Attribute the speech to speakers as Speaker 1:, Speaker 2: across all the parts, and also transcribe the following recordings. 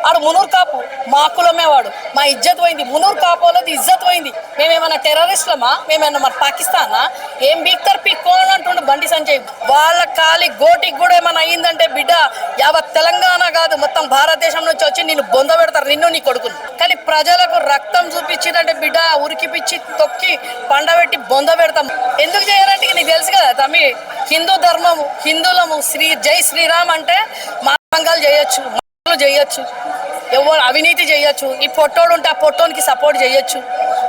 Speaker 1: ఆడు మునూరు కాపు మా కులమే వాడు, మా ఇజ్జత్ పోయింది. మునూరు కాపోలది ఇజ్జత్ పోయింది. మేమేమన్నా టెర్రరిస్టులమా? మేమేమన్నా మన పాకిస్తానా? ఏం బీక్తారు పీక్కోని అంటుండు బండి సంజయ్. వాళ్ళ కాలి గోటికి కూడా ఏమైనా అయ్యిందంటే బిడ్డ యావత్ తెలంగాణ కాదు మొత్తం భారతదేశం నుంచి వచ్చి నిన్ను బొంద పెడతారు, నిన్ను నీ కొడుకును. కానీ ప్రజలకు రక్తం చూపించిందంటే బిడ్డ ఉరికి పిచ్చి తొక్కి పండబెట్టి బొంద పెడతాం. ఎందుకు చేయాలంటే నీకు తెలుసు కదా తమ్మి, హిందూ ధర్మము, హిందువులము, జై శ్రీరామ్ అంటే మాంగాలు చేయొచ్చు, చేయొచ్చు, ఎవరు అవినీతి చేయొచ్చు. ఈ పొట్టోడు ఉంటే ఆ పొట్టోనికి సపోర్ట్ చేయొచ్చు.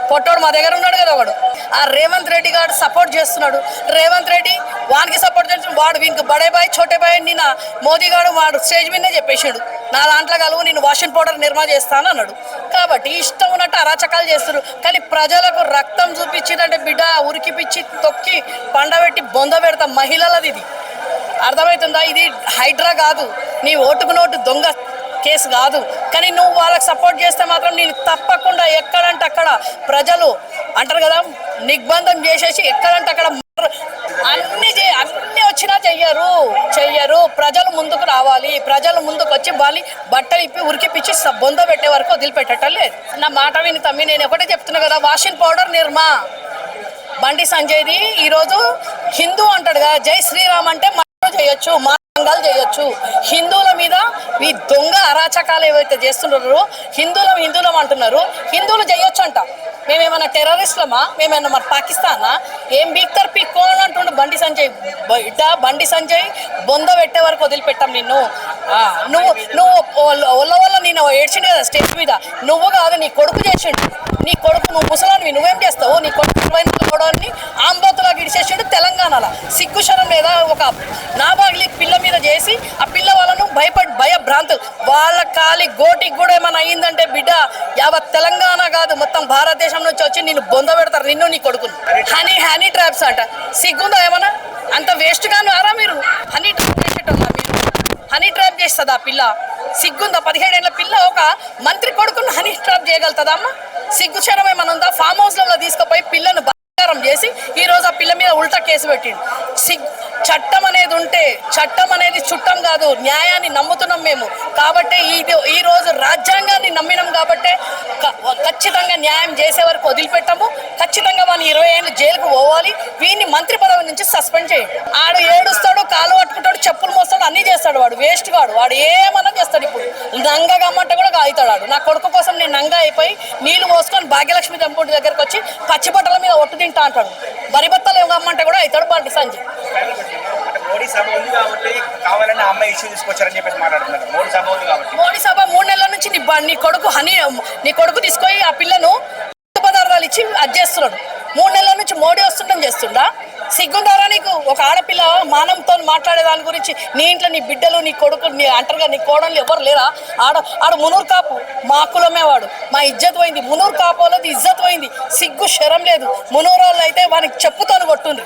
Speaker 1: పొట్టోడు మా దగ్గర ఉన్నాడు కదా వాడు, ఆ రేవంత్ రెడ్డి గారు సపోర్ట్ చేస్తున్నాడు. రేవంత్ రెడ్డి వానికి సపోర్ట్ చేస్తున్నాడు. వాడు వీనికి బడే బాయ్ చోటే బాయ్ నిన్న మోదీ గారు వాడు స్టేజ్ మీదే చెప్పేసాడు, నా దాంట్లో కలుగు నేను వాషింగ్ పౌడర్ నిర్మా చేస్తాను అన్నాడు. కాబట్టి ఇష్టం ఉన్నట్టు అరాచకాలు చేస్తున్నారు. కానీ ప్రజలకు రక్తం చూపించిందంటే బిడ్డ ఉరికి పిచ్చి తొక్కి పండబెట్టి బొంద పెడతాం. మహిళలది ఇది అర్థమవుతుందా? ఇది హైడ్రా కాదు, నీ ఓటుకు నోటు దొంగ కేసు కాదు. కానీ నువ్వు వాళ్ళకి సపోర్ట్ చేస్తే మాత్రం నేను తప్పకుండా ఎక్కడంటే అక్కడ ప్రజలు అంటారు కదా నిర్బంధం చేసేసి ఎక్కడంటే అక్కడ అన్ని వచ్చినా చెయ్యరు. ప్రజలు ముందుకు రావాలి, ప్రజలు ముందుకు వచ్చి బట్టలు ఇప్పి ఉరికి పిచ్చి బొంద పెట్టే వరకు వదిలిపెట్టడం లేదు. నా మాట విని తమ్మి, నేను ఒకటే చెప్తున్నా కదా, వాషింగ్ పౌడర్ నిర్మా బండి సంజయ్ది ఈరోజు హిందూ అంటాడు కదా, జై శ్రీరామ్ అంటే చేయొచ్చు, మాంగాలు చేయొచ్చు. హిందువుల మీద ఈ దొంగ అరాచకాలు ఏవైతే చేస్తున్నారో హిందువులం అంటున్నారు, హిందువులు చేయొచ్చు అంట. మేమేమన్నా టెర్రరిస్టులమా? మేమేమన్నా మన పాకిస్తానా? ఏం బీక్తారు పీక్కోని అంటుండు బండి సంజయ్. బండి సంజయ్ బొంద పెట్టే వరకు వదిలిపెట్టాం నిన్ను. నువ్వు ఒళ్ళ నేను ఏడ్చిండు కదా స్టేజ్ మీద, నువ్వు కాదు నీ కొడుకు చేసిండు. నీ కొడుకు, నువ్వు ముసలానివి, నువ్వేం చేస్తావు? నీ కొడుకు 24 గొడవని ఆంబోతులా గిడిచేసాడు తెలంగాణలో. సిగ్గుశరం లేదా? ఒక నాబాగిలి పిల్ల మీద చేసి ఆ పిల్ల వాళ్ళను భయభ్రాంతులు, వాళ్ళ కాలి గోటికి కూడా ఏమైనా అయ్యిందంటే బిడ్డ యావత్ తెలంగాణ కాదు మొత్తం భారతదేశం నుంచి వచ్చి నిన్ను బొంద పెడతారు, నిన్ను నీ కొడుకును. హనీ ట్రాప్స్ అంట, సిగ్గుందా ఏమన్నా? అంత వేస్ట్ గాను ఆరా మీరు? హనీ ట్రాప్ చేసేటోళ్ళ మీరు? హనీ ట్రాప్ చేస్తుందా పిల్ల? సిగ్గుందా? 17 ఏళ్ళ పిల్ల ఒక మంత్రి కొడుకును హనీ ట్రాప్ చేయగలుగుతుందా అమ్మ? సిగ్గుచరం ఏమైనా ఉందా? ఫామ్ హౌస్లలో తీసుకుపోయి పిల్లను బలాత్కారం చేసి ఈ రోజు ఆ పిల్ల మీద ఉల్టా కేసు పెట్టిండు. చట్టం అనేది ఉంటే, చట్టం అనేది చుట్టం కాదు, న్యాయాన్ని నమ్ముతున్నాం మేము. కాబట్టి ఈ రోజు రాజ్యాంగాన్ని నమ్మినాం కాబట్టి ఖచ్చితంగా న్యాయం చేసే వరకు వదిలిపెట్టాము. ఖచ్చితంగా వాడిని 20 ఏళ్ళు జైలుకు పోవాలి. వీడిని మంత్రి పదవి నుంచి సస్పెండ్ చేయండి. ఆడు ఏడుస్తాడు, కాలు పట్టుకుంటాడు, చెప్పులు మోస్తాడు, అన్ని చేస్తాడు. వేస్ట్ వాడు ఏమన్నా చేస్తాడు. ఇప్పుడు నంగా గమ్మంటే కూడా కాగుతాడు. నా కొడుకు కోసం నేను నంగా అయిపోయి నీళ్లు పోసుకొని భాగ్యలక్ష్మి దంపతి దగ్గరకు వచ్చి పచ్చిబట్టల మీద ఒట్టు తింటా అంటాడు. బరిబత్తలు ఏమమ్మంటే కూడా అవుతాడు బండి సంజయ్.
Speaker 2: మోడీ సభ ఉంది కాబట్టి కావాలని అమ్మాయి ఇష్యూ తీసుకొచ్చారని చెప్పేసి మాట్లాడుతున్నారు.
Speaker 1: మోడీ సభ 3 నెలల నుంచి నీ కొడుకు తీసుకొని ఆ పిల్లను పదార్థాలు ఇచ్చి అది చేస్తున్నాడు. 3 నెలల నుంచి మోడీ వస్తుండని చేస్తుండా? సిగ్గుండారా నీకు? ఒక ఆడపిల్ల మానంతో మాట్లాడే దాని గురించి నీ ఇంట్లో నీ బిడ్డలు, నీ కొడుకు, నీ అంటారుగా నీ కోడళ్ళు ఎవరు లేరా? ఆడు మునూరు కాపు మా కులమే వాడు, మా ఇజ్జత్ పోయింది. మునూరు కాపోలది ఇజ్జత్ పోయింది. సిగ్గు శరం లేదు. మునూరు వాళ్ళు అయితే వానికి చెప్పుతోని కొట్టుండ్రు.